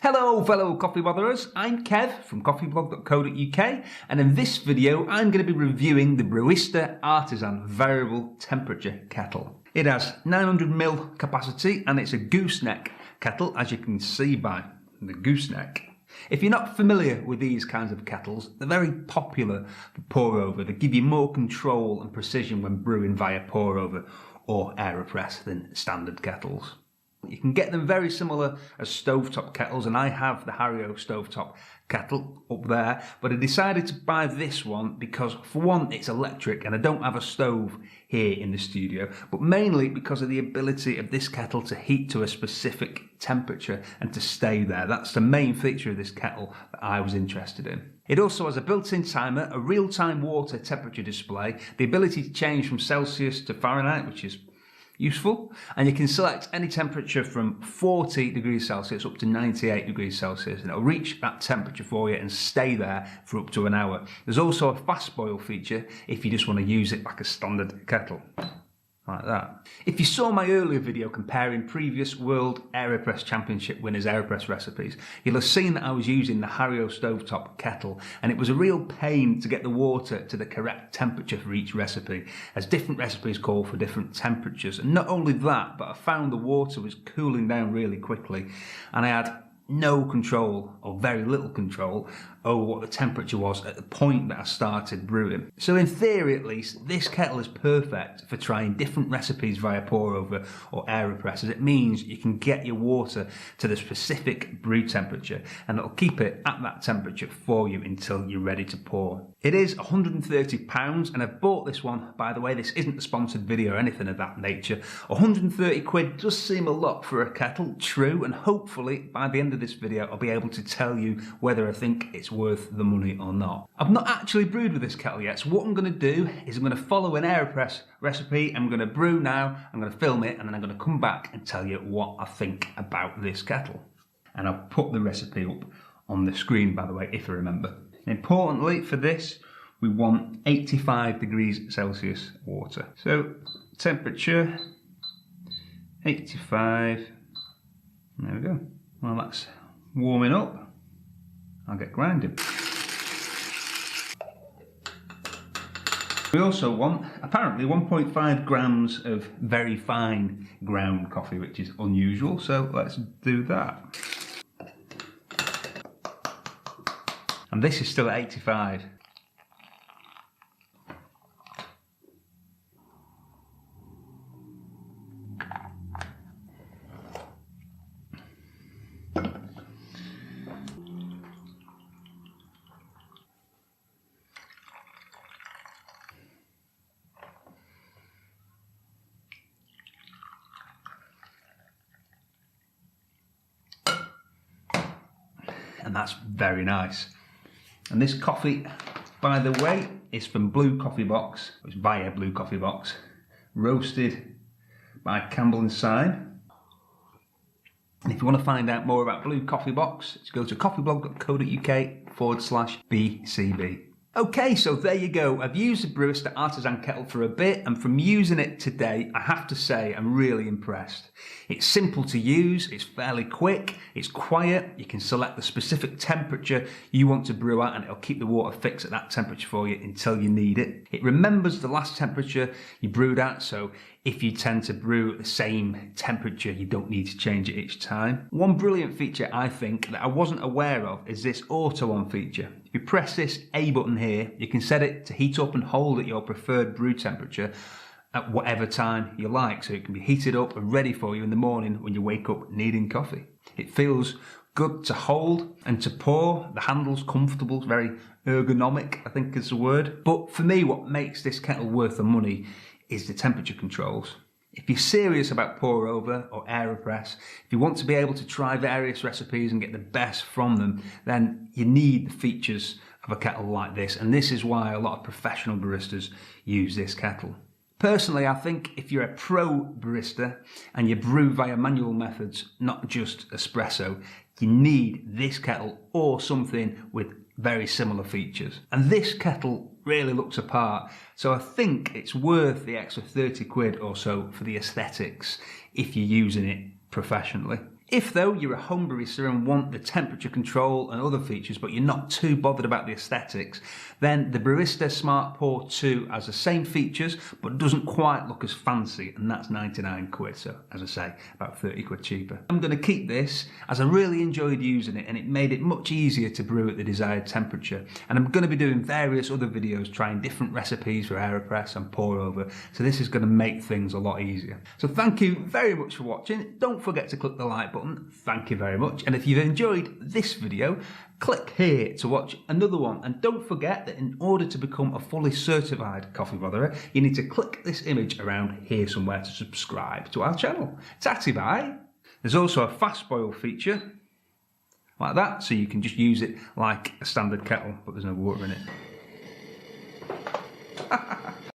Hello fellow coffee botherers, I'm Kev from coffeeblog.co.uk and in this video I'm going to be reviewing the Brewista Artisan variable temperature kettle. It has 900ml capacity and it's a gooseneck kettle, as you can see by the gooseneck. If you're not familiar with these kinds of kettles, they're very popular for pour over. They give you more control and precision when brewing via pour over or Aeropress than standard kettles. You can get them very similar as stovetop kettles, and I have the Hario stovetop kettle up there, but I decided to buy this one because, for one, it's electric and I don't have a stove here in the studio, but mainly because of the ability of this kettle to heat to a specific temperature and to stay there. That's the main feature of this kettle that I was interested in. It also has a built-in timer, a real-time water temperature display, the ability to change from Celsius to Fahrenheit, which is useful, and you can select any temperature from 40 degrees Celsius up to 98 degrees Celsius, and it'll reach that temperature for you and stay there for up to an hour. There's also a fast boil feature if you just want to use it like a standard kettle, like that. If you saw my earlier video comparing previous World Aeropress Championship winners' Aeropress recipes, you'll have seen that I was using the Hario stovetop kettle, and it was a real pain to get the water to the correct temperature for each recipe, as different recipes call for different temperatures. And not only that, but I found the water was cooling down really quickly, and I had no control, or very little control, over what the temperature was at the point that I started brewing. So in theory at least, this kettle is perfect for trying different recipes via pour over or Aeropress, as it means you can get your water to the specific brew temperature and it'll keep it at that temperature for you until you're ready to pour. It is £130 and I've bought this one, by the way, this isn't a sponsored video or anything of that nature. 130 quid does seem a lot for a kettle, true, and hopefully by the end of this video I'll be able to tell you whether I think it's worth the money or not. I've not actually brewed with this kettle yet, so what I'm going to do is I'm going to follow an Aeropress recipe, I'm going to brew now, I'm going to film it, and then I'm going to come back and tell you what I think about this kettle. And I'll put the recipe up on the screen, by the way, if I remember. Importantly for this, we want 85 degrees Celsius water. So temperature 85, there we go. Well, that's warming up. I'll get grinding. We also want, apparently, 1.5 grams of very fine ground coffee, which is unusual, so let's do that. And this is still at 85. And that's very nice. And this coffee, by the way, is from Blue Coffee Box. It's via Blue Coffee Box, roasted by Campbell & Syme. And if you want to find out more about Blue Coffee Box, just go to coffeeblog.co.uk/BCB. Okay, so there you go. I've used the Brewista Artisan kettle for a bit, and from using it today, I have to say I'm really impressed. It's simple to use, it's fairly quick, it's quiet, you can select the specific temperature you want to brew at and it'll keep the water fixed at that temperature for you until you need it. It remembers the last temperature you brewed at, so if you tend to brew at the same temperature, you don't need to change it each time. One brilliant feature I think that I wasn't aware of is this auto on feature. If you press this A button here, you can set it to heat up and hold at your preferred brew temperature at whatever time you like, so it can be heated up and ready for you in the morning when you wake up needing coffee. It feels good to hold and to pour. The handle's comfortable, very ergonomic, I think is the word. But for me, what makes this kettle worth the money is the temperature controls. If you're serious about pour over or Aeropress, if you want to be able to try various recipes and get the best from them, then you need the features of a kettle like this, and this is why a lot of professional baristas use this kettle. Personally, I think if you're a pro barista and you brew via manual methods, not just espresso, you need this kettle or something with very similar features. And this kettle really looks apart, so I think it's worth the extra 30 quid or so for the aesthetics if you're using it professionally. If though you're a home barista and want the temperature control and other features but you're not too bothered about the aesthetics, then the Brewista Smart Pour 2 has the same features but doesn't quite look as fancy, and that's 99 quid, so as I say, about 30 quid cheaper. I'm going to keep this as I really enjoyed using it and it made it much easier to brew at the desired temperature, and I'm going to be doing various other videos trying different recipes for Aeropress and pour over, so this is going to make things a lot easier. So thank you very much for watching. Don't forget to click the like button, thank you very much, and if you've enjoyed this video, click here to watch another one, and don't forget that in order to become a fully certified coffee botherer, you need to click this image around here somewhere to subscribe to our channel. Tatty bye. There's also a fast boil feature like that, so you can just use it like a standard kettle, but there's no water in it.